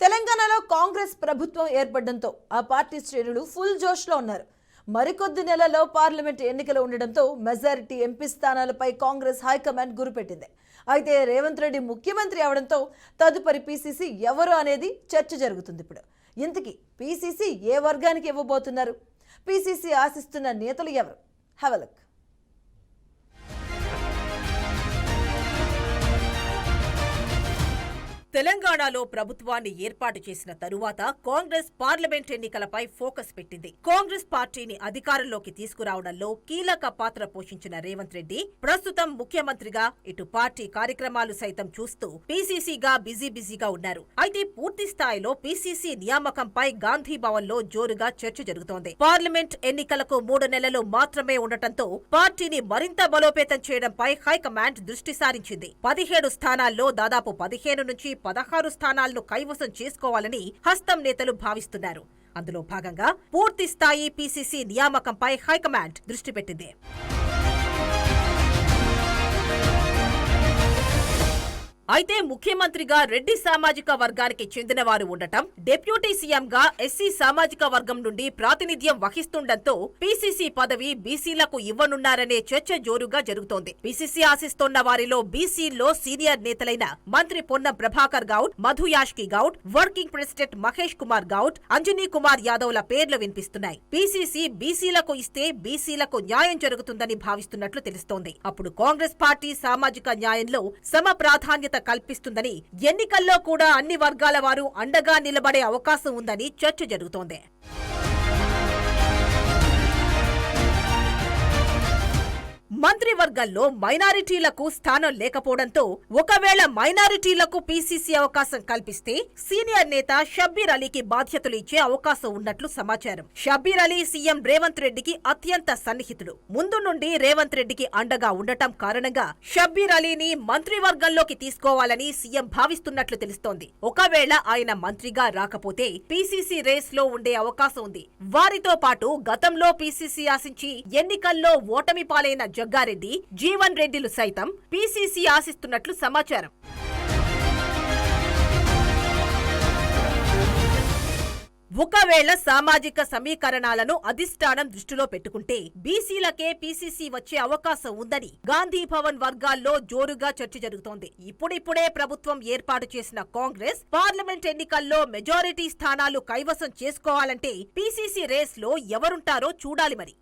తెలంగాణలో కాంగ్రెస్ ప్రభుత్వం ఏర్పడడంతో ఆ పార్టీ శ్రేణులు ఫుల్ జోష్లో ఉన్నారు. మరికొద్ది నెలల్లో పార్లమెంట్ ఎన్నికలు ఉండడంతో మెజారిటీ ఎంపీ స్థానాలపై కాంగ్రెస్ హైకమాండ్ గురిపెట్టింది. అయితే రేవంత్ రెడ్డి ముఖ్యమంత్రి అవడంతో తదుపరి పీసీసీ ఎవరు అనేది చర్చ జరుగుతుంది. ఇప్పుడు ఇంతకీ పీసీసీ ఏ వర్గానికి ఇవ్వబోతున్నారు? పీసీసీ ఆశిస్తున్న నేతలు ఎవరు? Have a look. తెలంగాణలో ప్రభుత్వాన్ని ఏర్పాటు చేసిన తరువాత కాంగ్రెస్ పార్లమెంట్ ఎన్నికలపై ఫోకస్ పెట్టింది. కాంగ్రెస్ పార్టీని అధికారంలోకి తీసుకురావడంలో కీలక పాత్ర పోషించిన రేవంత్ రెడ్డి ప్రస్తుతం ముఖ్యమంత్రిగా ఇటు పార్టీ కార్యక్రమాలు సైతం చూస్తూ పీసీసీగా బిజీగా ఉన్నారు. అయితే పూర్తి స్థాయిలో పీసీసీ నియామకంపై గాంధీ భవన్ లో జోరుగా చర్చ జరుగుతోంది. పార్లమెంట్ ఎన్నికలకు 3 నెలలు మాత్రమే ఉండటంతో పార్టీని మరింత బలోపేతం చేయడంపై హైకమాండ్ దృష్టి సారించింది. 17 స్థానాల్లో దాదాపు 15 నుంచి 16 స్థానాలను కైవసం చేసుకోవాలని హస్తం నేతలు భావిస్తున్నారు. అందులో భాగంగా పూర్తి స్థాయి పీసీసీ నియామకంపై హైకమాండ్ దృష్టి పెట్టింది. అయితే ముఖ్యమంత్రిగా రెడ్డి సామాజిక వర్గానికి చెందిన వారు ఉండటం, డిప్యూటీ సీఎంగా ఎస్సీ సామాజిక వర్గం నుండి ప్రాతినిధ్యం వహిస్తుండటంతో పీసీసీ పదవి బీసీలకు ఇవ్వనున్నారనే చర్చ జోరుగా జరుగుతోంది. పీసీసీ ఆశిస్తోన్న వారిలో బీసీల్లో సీనియర్ నేతలైన మంత్రి పొన్నం ప్రభాకర్ గౌడ్, మధు యాష్కి గౌడ్, వర్కింగ్ ప్రెసిడెంట్ మహేష్ కుమార్ గౌడ్, అంజనీ కుమార్ యాదవ్ల పేర్లు వినిపిస్తున్నాయి. పీసీసీ బీసీలకు ఇస్తే బీసీలకు న్యాయం జరుగుతుందని భావిస్తున్నట్లు తెలుస్తోంది. అప్పుడు కాంగ్రెస్ పార్టీ సామాజిక న్యాయంలో సమ ప్రాధాన్యత కల్పిస్తుందని, ఎన్నికల్లో కూడా అన్ని వర్గాల వారు అండగా నిలబడే అవకాశం ఉందని చర్చ జరుగుతోంది. మంత్రివర్గంలో మైనారిటీలకు స్థానం లేకపోవడంతో ఒకవేళ మైనారిటీలకు పీసీసీ అవకాశం కల్పిస్తే సీనియర్ నేత షబ్బీర్ అలీకి బాధ్యతలు ఇచ్చే అవకాశం ఉన్నట్లు సమాచారం. షబ్బీర్ అలీ సీఎం రేవంత్ రెడ్డికి అత్యంత సన్నిహితుడు. ముందు నుండి రేవంత్ రెడ్డికి అండగా ఉండటం కారణంగా షబ్బీర్ అలీని మంత్రివర్గంలోకి తీసుకోవాలని సీఎం భావిస్తున్నట్లు తెలుస్తోంది. ఒకవేళ ఆయన మంత్రిగా రాకపోతే పీసీసీ రేస్ లో ఉండే అవకాశం ఉంది. వారితో పాటు గతంలో పీసీసీ ఆశించి ఎన్నికల్లో ఓటమి పాలైన జగ్గారెడ్డి, జీవన్ రెడ్డిలు సైతం పీసీసీ ఆశిస్తున్నట్లు సమాచారం. ఒకవేళ సామాజిక సమీకరణాలను అధిష్టానం దృష్టిలో పెట్టుకుంటే బీసీలకే పీసీసీ వచ్చే అవకాశం ఉందని గాంధీ భవన్ వర్గాల్లో జోరుగా చర్చ జరుగుతోంది. ఇప్పుడిప్పుడే ప్రభుత్వం ఏర్పాటు చేసిన కాంగ్రెస్ పార్లమెంట్ ఎన్నికల్లో మెజారిటీ స్థానాలు కైవసం చేసుకోవాలంటే పీసీసీ రేస్ లో ఎవరుంటారో చూడాలి మరి.